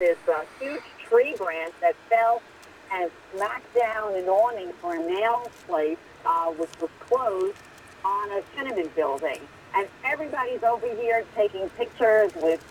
this huge tree branch that fell and smacked down an awning for a nail place, which was closed on a tenement building. And everybody's over here taking pictures with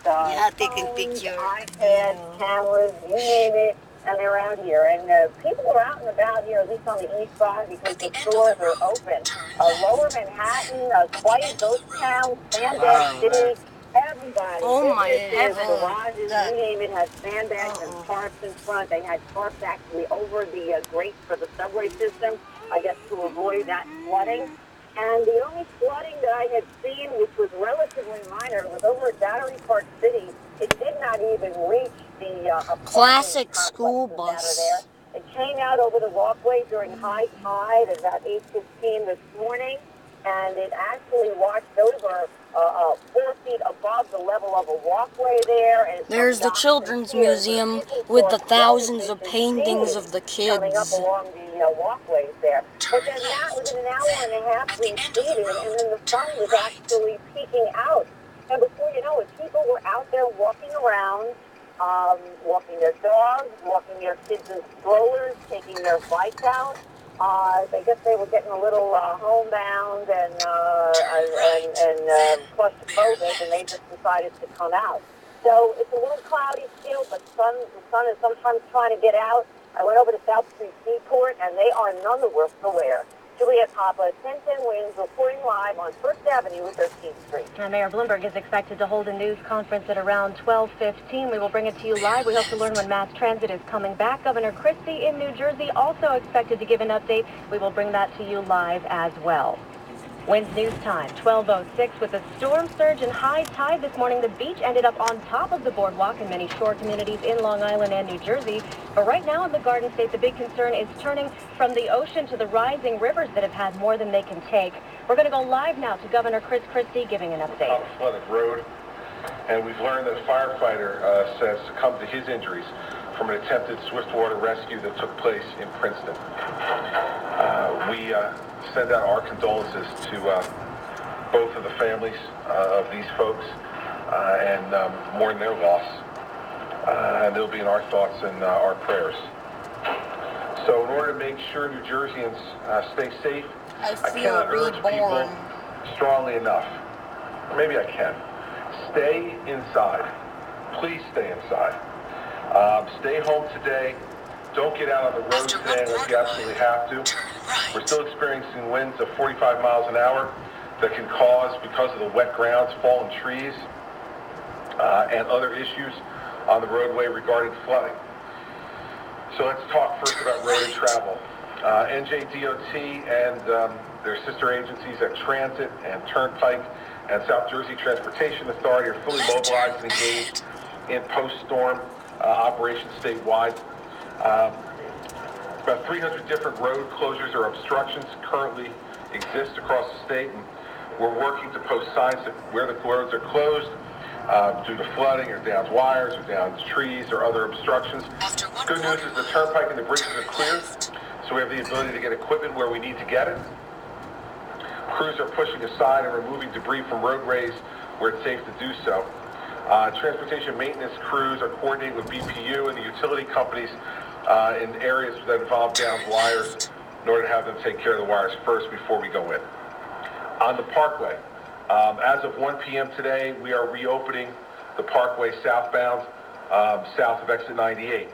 taking phones, pictures. iPads, cameras, you name it, and they're out here. And people are out and about here, at least on the east side, because the stores are open. Lower Manhattan, quiet ghost town, Sandbag City, everybody. Oh my businesses, heavens. garages, you name it, has sandbags and tarps in front. They had tarps actually over the grates for the subway system, I guess to avoid that flooding. And the only flooding that I had seen, which was relatively minor, was over at Battery Park City. It did not even reach the classic school bus. It came out over the walkway during high tide at about 8:15 this morning, and it actually washed over 4 feet above the level of a walkway there. And there's the Children's Museum with the thousands of paintings of the kids. Coming up along the walkways there. But then that, within an hour and a half, receded, and then the sun was actually peeking out. And before you know it, people were out there walking around, walking their dogs, walking their kids in strollers, taking their bikes out. I guess they were getting a little homebound and claustrophobic, and they just decided to come out. So it's a little cloudy still, but the sun is sometimes trying to get out. I went over to South Street Seaport, and they are none the worse for wear. Juliet Papa, 1010 Winds, reporting live on 1st Avenue and 13th Street. Mayor Bloomberg is expected to hold a news conference at around 12:15. We will bring it to you live. We hope to learn when mass transit is coming back. Governor Christie in New Jersey also expected to give an update. We will bring that to you live as well. Winds News Time, 12:06. With a storm surge and high tide this morning, the beach ended up on top of the boardwalk in many shore communities in Long Island and New Jersey. But right now in the Garden State, the big concern is turning from the ocean to the rising rivers that have had more than they can take. We're going to go live now to Governor Chris Christie giving an update. On the flooded road, and we've learned that a firefighter has succumbed to his injuries from an attempted swiftwater rescue that took place in Princeton. We send out our condolences to both of the families of these folks and mourn their loss. And they'll be in our thoughts and our prayers. So in order to make sure New Jerseyans stay safe, I cannot urge people strongly enough. Maybe I can. Stay inside. Please stay inside. Stay home today. Don't get out on the road today unless you absolutely have to. We're still experiencing winds of 45 miles an hour that can cause, because of the wet grounds, fallen trees, and other issues on the roadway regarding flooding. So let's talk first about road and travel. NJDOT and their sister agencies at Transit and Turnpike and South Jersey Transportation Authority are fully mobilized and engaged in post-storm operations statewide. About 300 different road closures or obstructions currently exist across the state, and we're working to post signs that where the roads are closed due to flooding or downed wires or downed trees or other obstructions. Good news is the turnpike and the bridges are clear, so we have the ability to get equipment where we need to get it. Crews are pushing aside and removing debris from roadways where it's safe to do so. Transportation maintenance crews are coordinating with BPU and the utility companies in areas that involve downed wires in order to have them take care of the wires first before we go in. On the Parkway, as of 1 p.m. today, we are reopening the Parkway southbound, south of exit 98.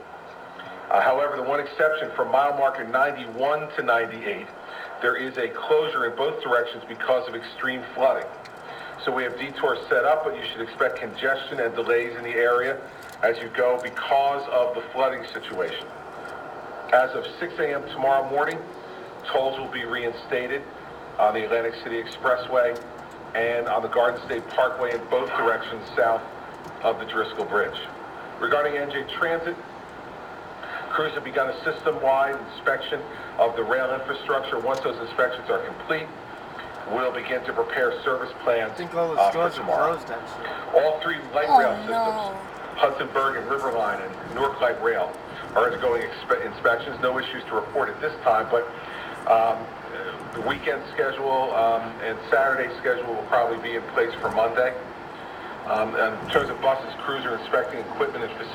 However, the one exception from mile marker 91 to 98, there is a closure in both directions because of extreme flooding. So we have detours set up, but you should expect congestion and delays in the area as you go because of the flooding situation. As of 6 a.m. tomorrow morning, tolls will be reinstated on the Atlantic City Expressway and on the Garden State Parkway in both directions south of the Driscoll Bridge. Regarding NJ Transit, crews have begun a system-wide inspection of the rail infrastructure. Once those inspections are complete, we'll begin to prepare service plans for tomorrow. All three light rail systems, Hudson Berg and Riverline and Newark Light Rail, are undergoing inspections. No issues to report at this time, but the weekend schedule and Saturday schedule will probably be in place for Monday. In terms of buses, crews are inspecting equipment and facilities.